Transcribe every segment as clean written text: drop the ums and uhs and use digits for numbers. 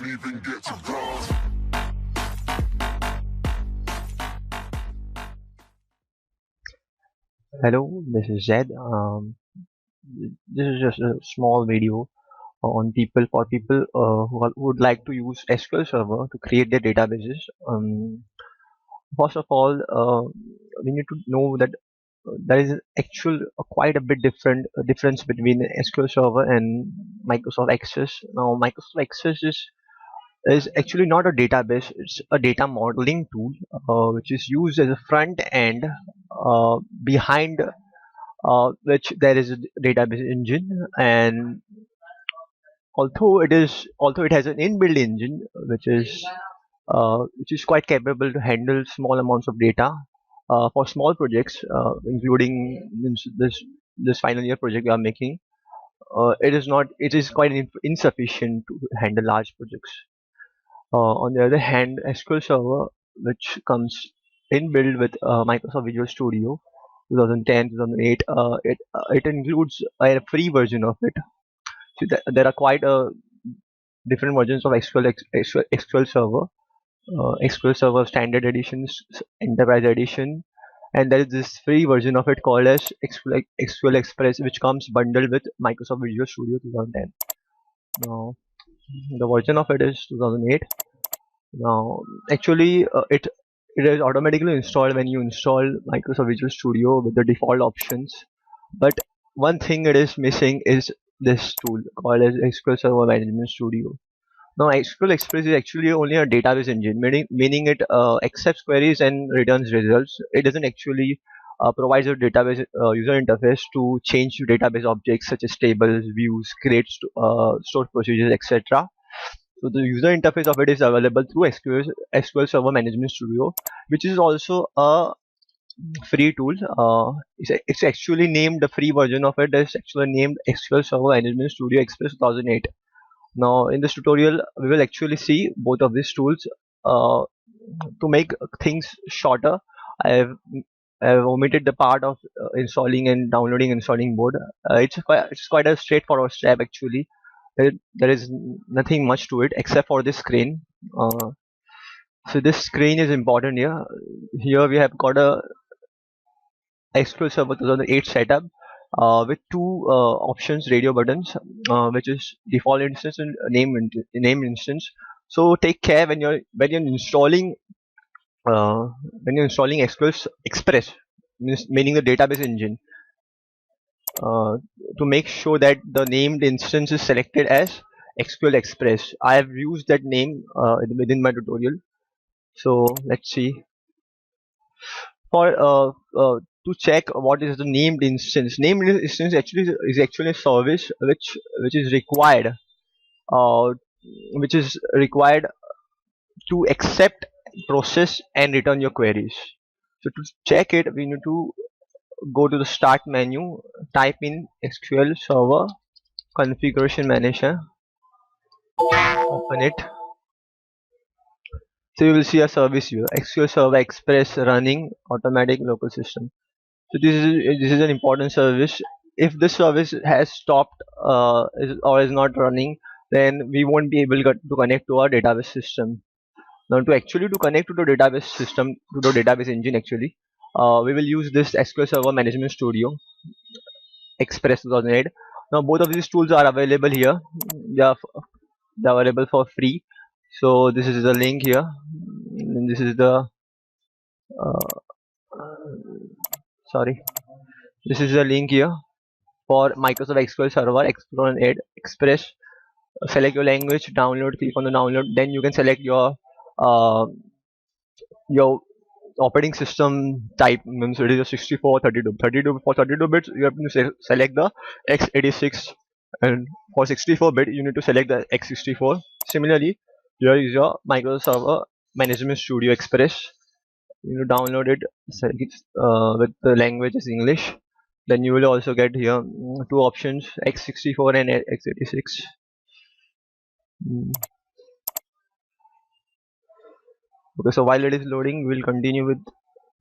even get to bronze. Hello, this is Zed. This is just a small video on people who would like to use SQL Server to create their databases. First of all, we need to know that there is quite a bit difference between SQL Server and Microsoft Access. Now, Microsoft Access is actually not a database; it's a data modeling tool which is used as a front end behind which there is a database engine, and although it has an inbuilt engine which is quite capable to handle small amounts of data for small projects, including this final year project we are making. It is quite insufficient to handle large projects. On the other hand, SQL Server, which comes inbuilt with Microsoft Visual Studio 2010, 2008, it includes a free version of it. So there are quite different versions of SQL Server. SQL Server Standard Editions, Enterprise Edition, and there is this free version of it called as SQL Express, which comes bundled with Microsoft Visual Studio 2010. Now, the version of it is 2008. Now, actually, it is automatically installed when you install Microsoft Visual Studio with the default options. But one thing it is missing is this tool called as SQL Server Management Studio. Now, SQL Express is actually only a database engine, meaning it accepts queries and returns results. It doesn't actually provide a database user interface to change database objects such as tables, views, create stored procedures, etc. So the user interface of it is available through SQL Server Management Studio, which is also a free tool. It's actually named, the free version of it is actually named SQL Server Management Studio Express 2008. Now in this tutorial we will actually see both of these tools. To make things shorter, I've omitted the part of installing and downloading installing board. It's quite a straightforward step actually. There is nothing much to it except for this screen. So this screen is important here. Here we have got a SQL Server 2008 setup with two options, radio buttons, which is default instance and name instance. So take care when you're installing SQL Express, meaning the database engine, to make sure that the named instance is selected as SQL Express. I have used that name within my tutorial. So let's see. For to check what is the named instance. Named instance is actually a service which is required uh, which is required to accept, process, and return your queries. So to check it, we need to go to the start menu, type in SQL Server Configuration Manager, open it. So you will see a service here, SQL Server Express running automatic local system. So this is an important service. If this service has stopped or is not running, then we won't be able to connect to our database system. Now to connect to the database system, to the database engine actually, we will use this SQL Server Management Studio Express 2008. Now both of these tools are available here. They are available for free. So this is the link here, and this is the uh, sorry, this is the link here for Microsoft SQL Server Express. Select your language, download, click on the download, then you can select uh, your operating system type. Means it is a 64, 32 for 32 bits you have to select the x86, and for 64 bit you need to select the x64. Similarly, here is your Microsoft Server Management Studio Express. You need to download it, select it with the language is English. Then you will also get here two options, x64 and x86. Okay, so while it is loading, we'll continue with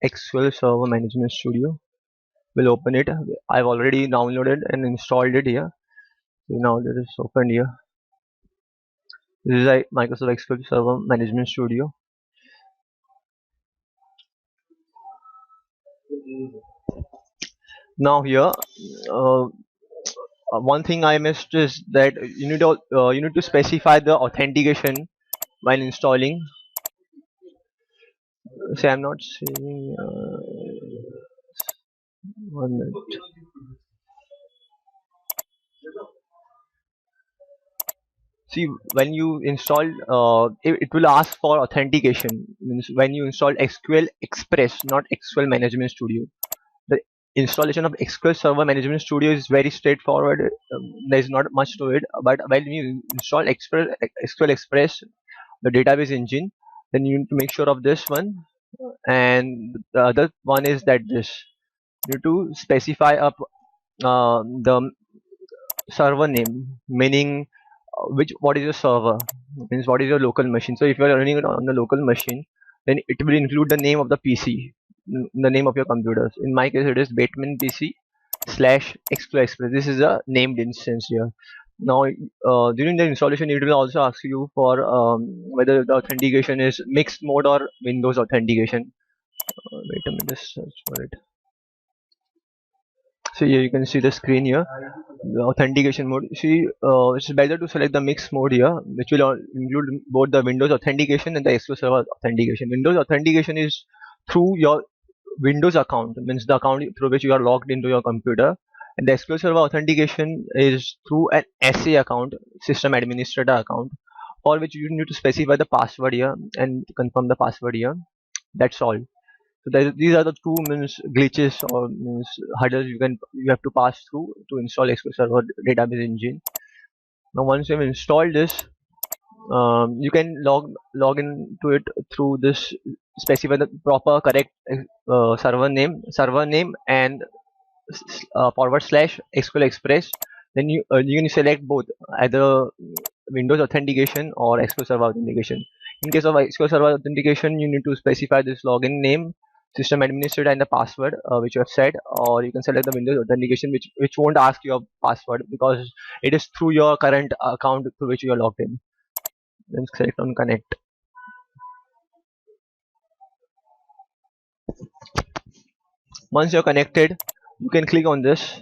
SQL Server Management Studio. We'll open it. I've already downloaded and installed it here. So now it is opened here. This is a Microsoft SQL Server Management Studio. Now here, one thing I missed is that you need to specify the authentication while installing. Say I'm not seeing. 1 minute. See, when you install, it will ask for authentication. Means when you install SQL Express, not SQL Management Studio. The installation of SQL Server Management Studio is very straightforward. There is not much to it. But when you install SQL Express, the database engine, then you need to make sure of this one. And the other one is that this you need to specify up the server name, meaning which what is your server, means what is your local machine. So if you are running it on the local machine, then it will include the name of the PC, the name of your computers. In my case, it is Bateman PC slash SQL Express. This is a named instance here. Now, during the installation, it will also ask you for whether the authentication is mixed mode or Windows authentication. Wait a minute, just search for it. So here you can see the screen here, the authentication mode. See, it's better to select the mix mode here, which will include both the Windows authentication and the SQL Server authentication. Windows authentication is through your Windows account, means the account through which you are logged into your computer, and the SQL Server authentication is through an SA account, system administrator account, for which you need to specify the password here and confirm the password here. That's all. So these are the two means glitches or means hurdles you have to pass through to install SQL Server database engine. Now once you've installed this, you can log into it through this. Specify the proper correct server name and forward slash SQL Express. Then you can select both, either Windows authentication or SQL Server authentication. In case of SQL Server authentication, you need to specify this login name, system administrator, and the password which you have set, or you can select the Windows authentication, which won't ask your password because it is through your current account through which you are logged in. Then select on connect. Once you're connected, you can click on this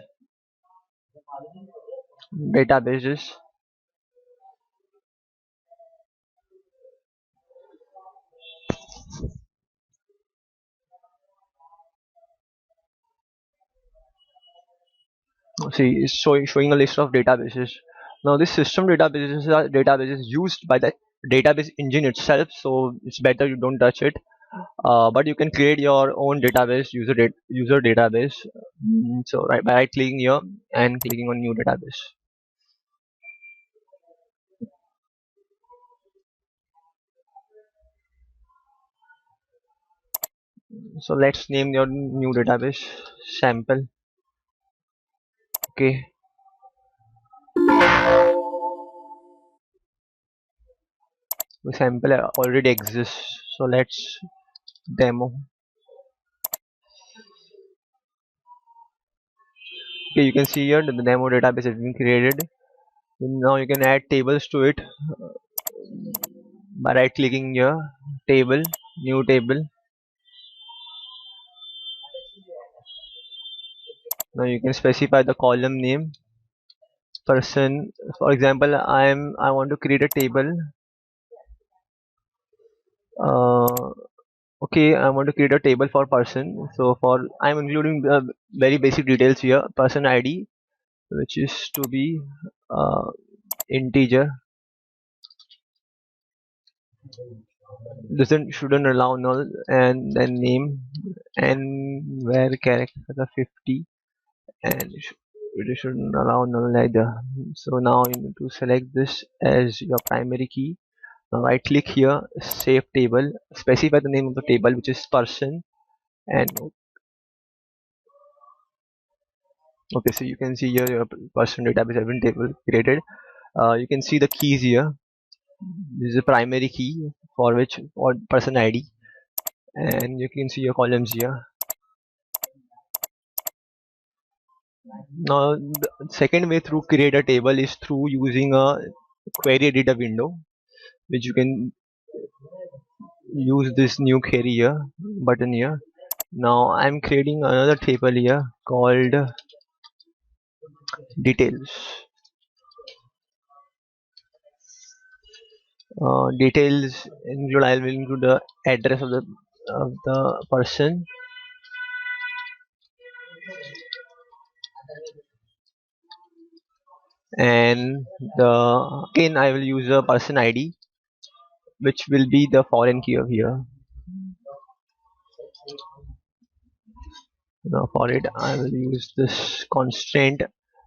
databases. See, it's showing a list of databases. Now this system databases are databases used by the database engine itself, so it's better you don't touch it. But you can create your own database, user database. So right by right clicking here and clicking on new database. So let's name your new database sample. Okay. The sample already exists, so let's demo. Okay, you can see here that the demo database has been created. Now you can add tables to it by right clicking here, table, new table. Now you can specify the column name, person. For example, I want to create a table. uh, okay, I want to create a table for person. So for I'm including the very basic details here. Person ID, which is to be uh, integer, doesn't shouldn't allow null, and then name, and where character the 50, and it shouldn't allow null either. So now you need to select this as your primary key. Now right click here, save table, specify the name of the table, which is person. And okay, so you can see here your person database has been table created. You can see the keys here. This is the primary key for which or person ID, and you can see your columns here. Now the second way through create a table is through using a query editor window. which you can use this new query here button here. Now I'm creating another table here called details. Details include, I will include the address of the person, and again I will use a person ID, which will be the foreign key of here. Now for it I will use this constraint,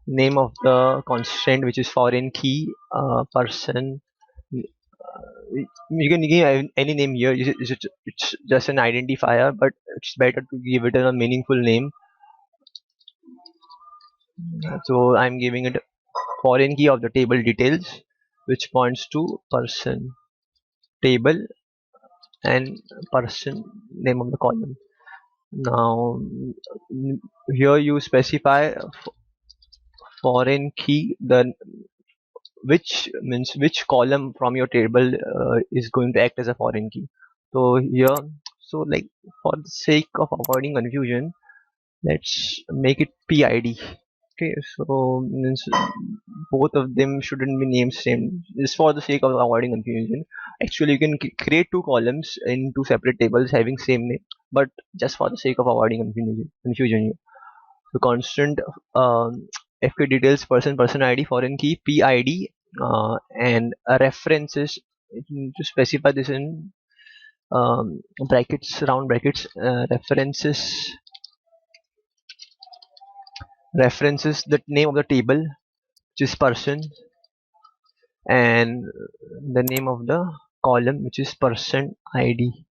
name of the constraint, which is foreign key, person. You can give any name here. It's just an identifier, but it's better to give it a meaningful name. So I'm giving it foreign key of the table details, which points to person, table, and person, name of the column. Now here you specify foreign key, the which means which column from your table is going to act as a foreign key. So here, so like, for the sake of avoiding confusion, let's make it PID. Okay, so means both of them shouldn't be named same. Just for the sake of avoiding confusion, actually you can create two columns in two separate tables having same name, but just for the sake of avoiding confusion, the constant FK details, person ID, foreign key PID, and references. You need to specify this in brackets, round brackets. References the name of the table, which is person, and the name of the column, which is person ID.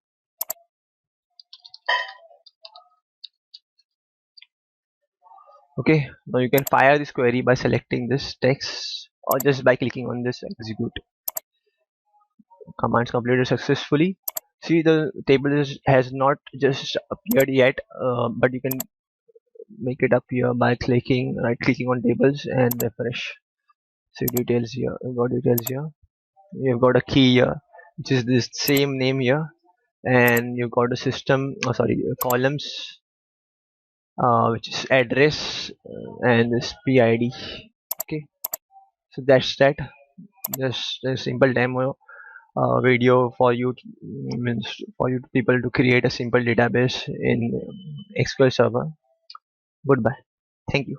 Okay, now you can fire this query by selecting this text or just by clicking on this execute. Commands completed successfully. See, the table has not just appeared yet, but you can make it appear by right clicking on tables and refresh. See details here. You've got details here. You've got a key here, which is this same name here, and you've got a system. Oh, sorry, columns, which is address, and this PID. Okay, so that's that. Just a simple demo video for you means for you people to create a simple database in SQL Server. Goodbye. Thank you.